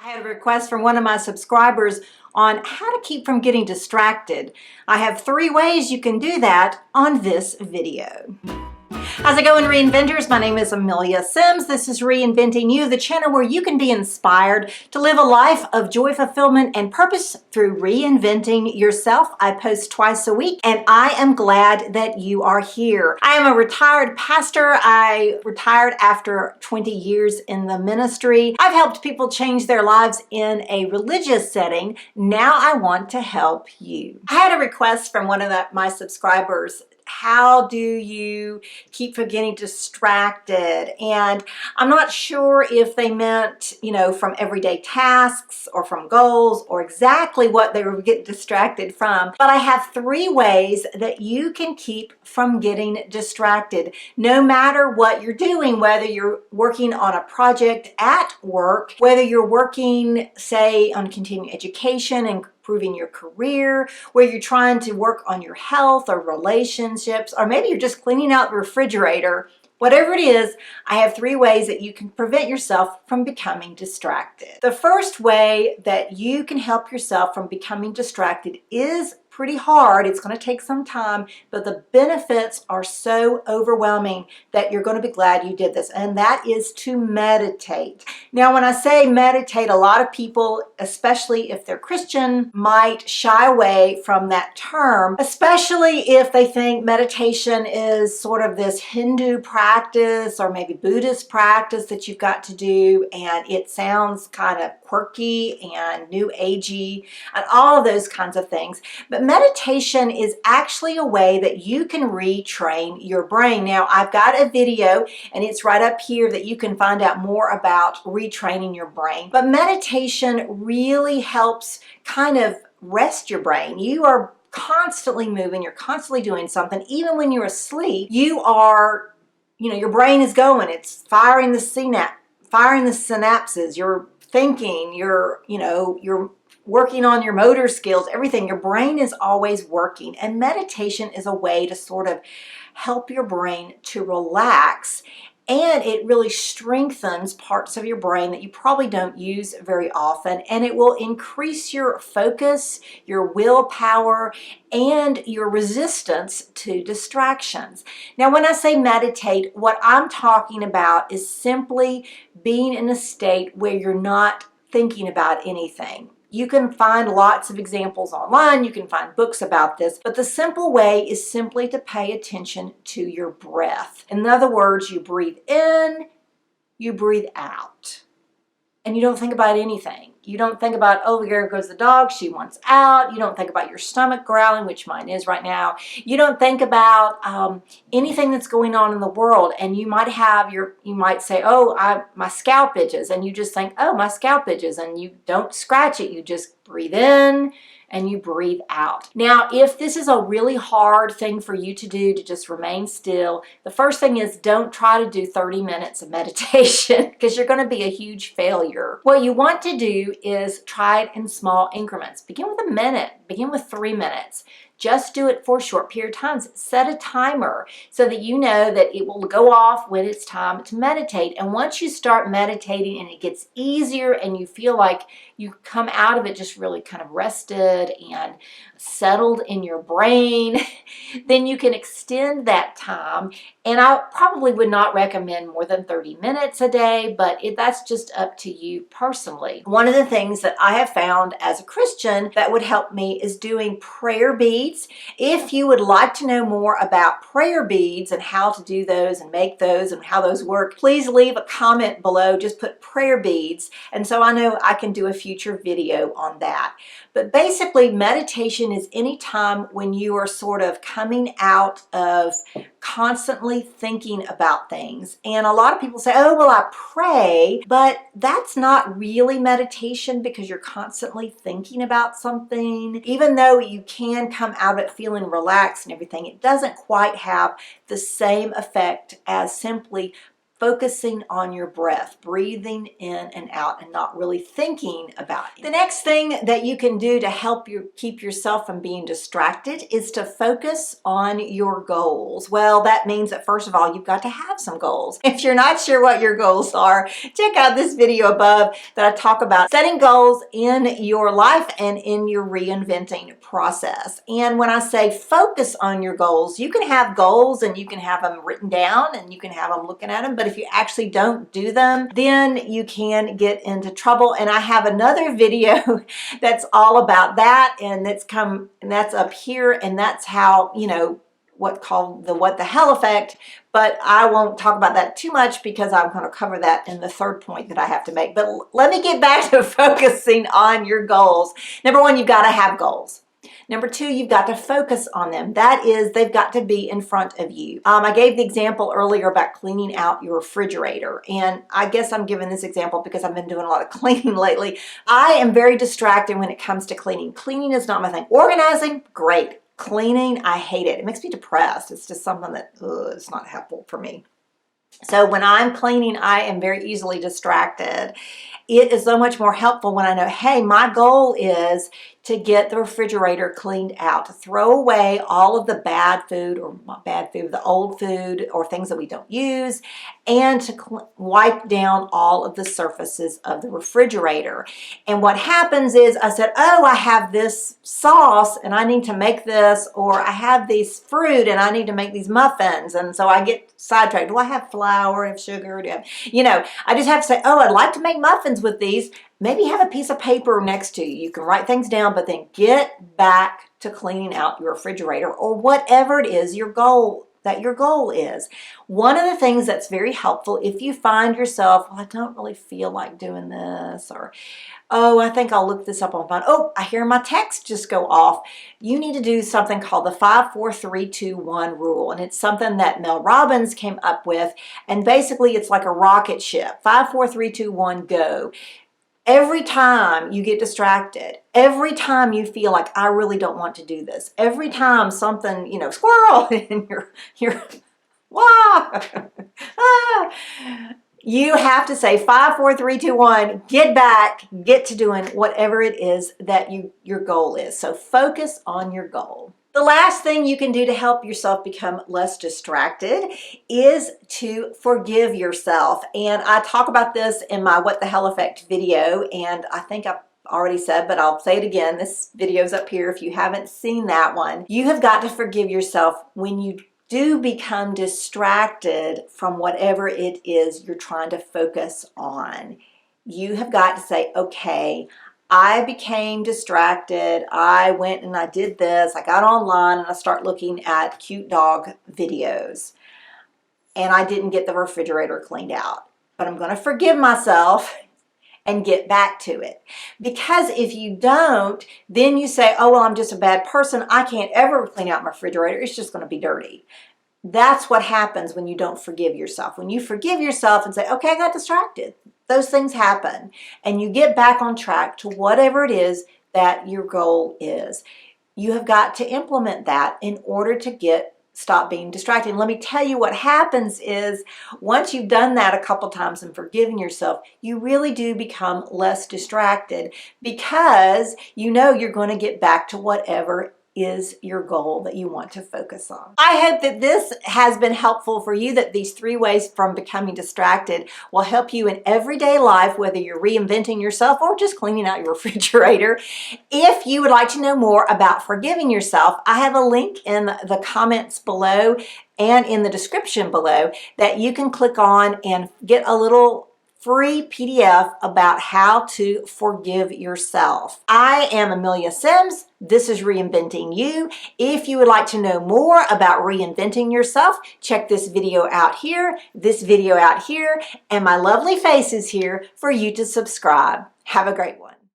I had a request from one of my subscribers on how to keep from getting distracted. I have 3 ways you can do that on this video. How's it going, Reinventors? My name is Amelia Sims. This is Reinventing You, the channel where you can be inspired to live a life of joy, fulfillment, and purpose through reinventing yourself. I post twice a week, and I am glad that you are here. I am a retired pastor. I retired after 20 years in the ministry. I've helped people change their lives in a religious setting. Now I want to help you. I had a request from one of my subscribers. How do you keep from getting distracted? And I'm not sure if they meant, from everyday tasks or from goals or exactly what they were getting distracted from. But I have 3 ways that you can keep from getting distracted. No matter what you're doing, whether you're working on a project at work, whether you're working, say, on continuing education and improving your career, where you're trying to work on your health or relationships, or maybe you're just cleaning out the refrigerator. Whatever it is, I have 3 ways that you can prevent yourself from becoming distracted. The first way that you can help yourself from becoming distracted is pretty hard. It's going to take some time, but the benefits are so overwhelming that you're going to be glad you did this, and that is to meditate. Now, when I say meditate, a lot of people, especially if they're Christian, might shy away from that term, especially if they think meditation is sort of this Hindu practice or maybe Buddhist practice that you've got to do, and it sounds kind of quirky and new agey and all of those kinds of things. But meditation is actually a way that you can retrain your brain. Now, I've got a video and it's right up here that you can find out more about retraining your brain. But meditation really helps kind of rest your brain. You are constantly moving, you're constantly doing something. Even when you're asleep, you are, your brain is going, it's firing the synapses, you're thinking, you're working on your motor skills, everything. Your brain is always working, and meditation is a way to sort of help your brain to relax, and it really strengthens parts of your brain that you probably don't use very often, and it will increase your focus, your willpower, and your resistance to distractions. Now, when I say meditate, what I'm talking about is simply being in a state where you're not thinking about anything. You can find lots of examples online, you can find books about this, but the simple way is simply to pay attention to your breath. In other words, you breathe in, you breathe out, and you don't think about anything. You don't think about, oh, there goes the dog, she wants out. You don't think about your stomach growling, which mine is right now. You don't think about anything that's going on in the world. And you might say, oh, my scalp itches. And you just think, oh, my scalp itches. And you don't scratch it. You just breathe in and you breathe out. Now, if this is a really hard thing for you to do, to just remain still, the first thing is don't try to do 30 minutes of meditation because you're going to be a huge failure. What you want to do is try it in small increments. Begin with a minute, begin with 3 minutes. Just do it for a short period of time. Set a timer so that you know that it will go off when it's time to meditate. And once you start meditating and it gets easier and you feel like you come out of it just really kind of rested and settled in your brain, then you can extend that time. And I probably would not recommend more than 30 minutes a day, but that's just up to you personally. One of the things that I have found as a Christian that would help me is doing prayer beads. If you would like to know more about prayer beads and how to do those and make those and how those work, please leave a comment below. Just put prayer beads, and so I know I can do a future video on that. But basically, meditation is any time when you are sort of coming out of constantly thinking about things. And a lot of people say, oh, well, I pray, but that's not really meditation because you're constantly thinking about something. Even though you can come out of it feeling relaxed and everything, it doesn't quite have the same effect as simply focusing on your breath, breathing in and out, and not really thinking about it. The next thing that you can do to help you keep yourself from being distracted is to focus on your goals. Well, that means that first of all, you've got to have some goals. If you're not sure what your goals are, check out this video above that I talk about setting goals in your life and in your reinventing process. And when I say focus on your goals, you can have goals and you can have them written down and you can have them looking at them, but if you actually don't do them, then you can get into trouble. And I have another video that's all about that, and that's up here, and that's how, you know, what the hell effect, but I won't talk about that too much because I'm going to cover that in the third point that I have to make. But let me get back to focusing on your goals. Number one, you've got to have goals. Number two, you've got to focus on them. That is, they've got to be in front of you. I gave the example earlier about cleaning out your refrigerator. And I guess I'm giving this example because I've been doing a lot of cleaning lately. I am very distracted when it comes to cleaning. Cleaning is not my thing. Organizing, great. Cleaning, I hate it. It makes me depressed. It's just something that it's not helpful for me. So when I'm cleaning, I am very easily distracted. It is so much more helpful when I know, hey, my goal is to get the refrigerator cleaned out, to throw away all of the bad food, or not bad food, the old food or things that we don't use, and to wipe down all of the surfaces of the refrigerator. And what happens is I said, oh, I have this sauce and I need to make this, or I have this fruit and I need to make these muffins. And so I get sidetracked. Do I have flour and sugar? You know, I just have to say, oh, I'd like to make muffins with these. Maybe have a piece of paper next to you. You can write things down, but then get back to cleaning out your refrigerator or whatever it is your goal is. One of the things that's very helpful if you find yourself, well, I don't really feel like doing this, or, oh, I think I'll look this up on my phone. Oh, I hear my text just go off. You need to do something called the 5-4-3-2-1 rule. And it's something that Mel Robbins came up with. And basically it's like a rocket ship. 5-4-3-2-1, go. Every time you get distracted, every time you feel like I really don't want to do this, every time something, you know, squirrel in your wah, you have to say 5-4-3-2-1, get back, get to doing whatever it is that your goal is. So focus on your goal. The last thing you can do to help yourself become less distracted is to forgive yourself. And I talk about this in my What the Hell Effect video, and I think I've already said, but I'll say it again. This video's up here if you haven't seen that one. You have got to forgive yourself when you do become distracted from whatever it is you're trying to focus on. You have got to say, okay, I became distracted. I went and I did this. I got online and I started looking at cute dog videos. And I didn't get the refrigerator cleaned out. But I'm going to forgive myself and get back to it. Because if you don't, then you say, oh, well, I'm just a bad person. I can't ever clean out my refrigerator. It's just going to be dirty. That's what happens when you don't forgive yourself. When you forgive yourself and say, okay, I got distracted. Those things happen. And you get back on track to whatever it is that your goal is. You have got to implement that in order to stop being distracted. And let me tell you what happens is once you've done that a couple times and forgiven yourself, you really do become less distracted because you know you're going to get back to whatever is your goal that you want to focus on. I hope that this has been helpful for you, that these 3 ways from becoming distracted will help you in everyday life, whether you're reinventing yourself or just cleaning out your refrigerator. If you would like to know more about forgiving yourself, I have a link in the comments below and in the description below that you can click on and get a little free PDF about how to forgive yourself. I am Amelia Sims. This is Reinventing You. If you would like to know more about reinventing yourself, check this video out here, this video out here, and my lovely faces here for you to subscribe. Have a great one.